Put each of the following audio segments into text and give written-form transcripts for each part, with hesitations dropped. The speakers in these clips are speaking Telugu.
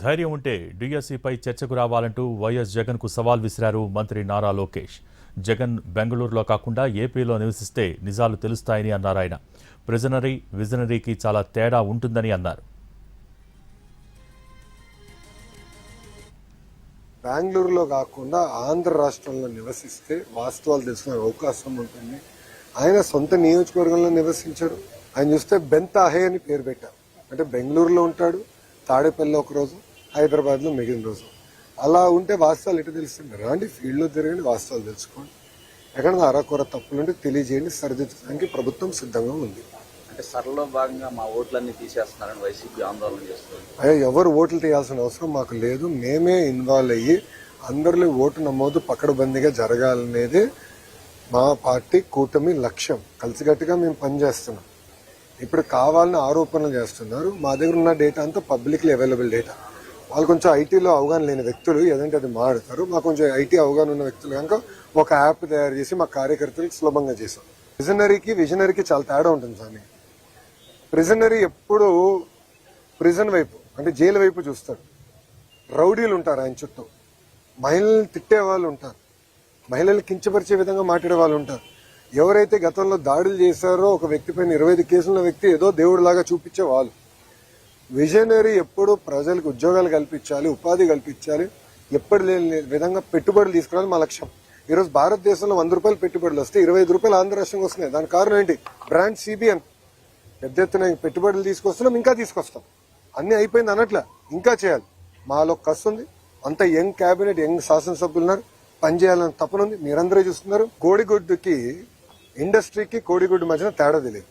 ధైర్యం ఉంటే డిఎస్సిపై చర్చకు రావాలంటూ వైఎస్ జగన్కు సవాల్ విసిరారు మంత్రి నారా లోకేష్. జగన్ బెంగళూరులో కాకుండా ఏపీలో నివసిస్తే నిజాలు తెలుస్తాయని అన్నారు ఆయన. ప్రిజనరీ, విజనరీకి చాలా తేడా ఉంటుందని అన్నారు. బెంగళూరులో కాకుండా ఆంధ్ర రాష్ట్రంలో నివసిస్తే వాస్తవాలు తెలుసుకునే అవకాశం ఉంటుంది. ఆయన సొంత నియోజకవర్గంలో నివసించారు. ఆయన చూస్తే బెంతాహే అని పేరు పెట్టారు. అంటే బెంగళూరులో ఉంటాడు, తాడేపల్లిలో ఒక రోజు, హైదరాబాద్లో మిగిలిన రోజు. అలా ఉంటే వాస్తవాలు ఎటు తెలుస్తుంది? రాండి, ఫీల్డ్లో తిరగండి, వాస్తవాలు తెలుసుకోండి. ఎక్కడైనా అరకొర తప్పులుంటే తెలియజేయండి, సరిదిద్దడానికి ప్రభుత్వం సిద్ధంగా ఉంది. అంటే సరళలో భాగంగా మా ఓట్లన్నీ తీసేస్తున్నారని వైసీపీ ఆందోళన చేస్తుంది. అయ్యా, ఎవరు ఓట్లు తీయాల్సిన అవసరం మాకు లేదు. మేమే ఇన్వాల్వ్ అయ్యి అందరిలో ఓటు నమోదు పకడ్బందీగా జరగాలనేది మా పార్టీ కూటమి లక్ష్యం. కలిసికట్టుగా మేము పనిచేస్తున్నాం. ఇప్పుడు కావాలని ఆరోపణలు చేస్తున్నారు. మా దగ్గర ఉన్న డేటా అంతా పబ్లిక్లీ అవైలబుల్ డేటా. వాళ్ళు కొంచెం ఐటీలో అవగాహన లేని వ్యక్తులు ఏదంటే అది మాట్లాడతారు. మాకు కొంచెం ఐటీ అవగాహన ఉన్న వ్యక్తులు కనుక ఒక యాప్ తయారు చేసి మా కార్యకర్తలకు సులభంగా చేసాం. విజనరీకి చాలా తేడా ఉంటుంది స్వామి. ప్రిజనరీ ఎప్పుడు ప్రిజన్ వైపు అంటే జైలు వైపు చూస్తాడు. రౌడీలు ఉంటారు ఆయన చుట్టూ, మహిళల్ని తిట్టే వాళ్ళు ఉంటారు, మహిళల్ని కించపరిచే విధంగా మాట్లాడే వాళ్ళు ఉంటారు. ఎవరైతే గతంలో దాడులు చేశారో ఒక వ్యక్తి పైన 25 కేసులున్న వ్యక్తి ఏదో దేవుడిలాగా చూపించే వాళ్ళు. విజనరీ ఎప్పుడు ప్రజలకు ఉద్యోగాలు కల్పించాలి, ఉపాధి కల్పించాలి, ఎప్పుడు లేని విధంగా పెట్టుబడులు తీసుకురావాలి మా లక్ష్యం. ఈరోజు భారతదేశంలో 100 రూపాయలు పెట్టుబడులు వస్తే 25 రూపాయలు ఆంధ్ర రాష్ట్రంగా వస్తున్నాయి. దాని కారణం ఏంటి? Brand CBN. పెద్ద ఎత్తున పెట్టుబడులు తీసుకొస్తున్నాం, ఇంకా తీసుకొస్తాం. అన్ని అయిపోయింది అనట్లా, ఇంకా చేయాలి. మాలో కసి ఉంది. అంత యంగ్ క్యాబినెట్, యంగ్ శాసనసభ్యులు ఉన్నారు. పనిచేయాలని తపనుంది. మీరందరూ చూస్తున్నారు. కోడిగుడ్డుకి ఇండస్ట్రీకి కోడిగుడ్డు మధ్యన తేడా తెలియదు.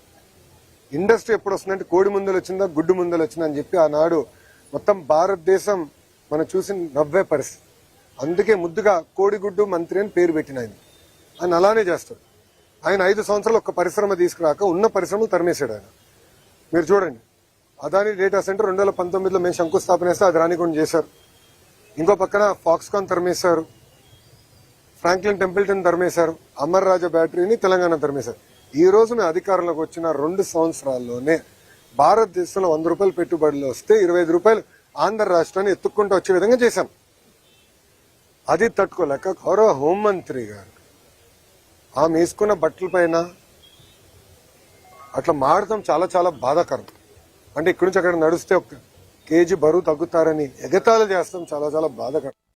ఇండస్ట్రీ ఎప్పుడు వస్తుందంటే కోడి ముందలు వచ్చిందా, గుడ్డు ముందలు వచ్చిందా అని చెప్పి ఆనాడు మొత్తం భారతదేశం మనం చూసి నవ్వే పరిస్థితి. అందుకే ముద్దుగా కోడిగుడ్డు మంత్రి అని పేరు పెట్టిన ఆయన అలానే చేస్తాడు. ఆయన 5 సంవత్సరాలు ఒక్క పరిశ్రమ తీసుకురాక ఉన్న పరిశ్రమలు తరిమేశాడు ఆయన. మీరు చూడండి, అదాని డేటా సెంటర్ 2019లో మేము శంకుస్థాపన చేస్తే అది రానికుండా చేశారు. ఇంకో పక్కన ఫాక్స్కాన్ తరిమేశారు, ఫ్రాంక్లిన్ టెంపుల్టన్ తరిమేశారు, అమర్ రాజా బ్యాటరీని తెలంగాణ తరిమేశారు. ఈ రోజు మేము అధికారంలోకి వచ్చిన 2 సంవత్సరాల్లోనే భారతదేశంలో 100 రూపాయలు పెట్టుబడులు వస్తే 25 రూపాయలు ఆంధ్ర రాష్ట్రాన్ని ఎత్తుక్కుంటూ వచ్చే విధంగా చేశాం. అది తట్టుకోలేక గౌరవ హోంమంత్రి గారు ఆమె వేసుకున్న బట్టల పైన అట్లా మాడటం చాలా చాలా బాధాకరం. అంటే ఇక్కడి నుంచి అక్కడ నడిస్తే 1 కేజీ బరువు తగ్గుతారని ఎగతాళి చేస్తాం చాలా చాలా బాధాకరం.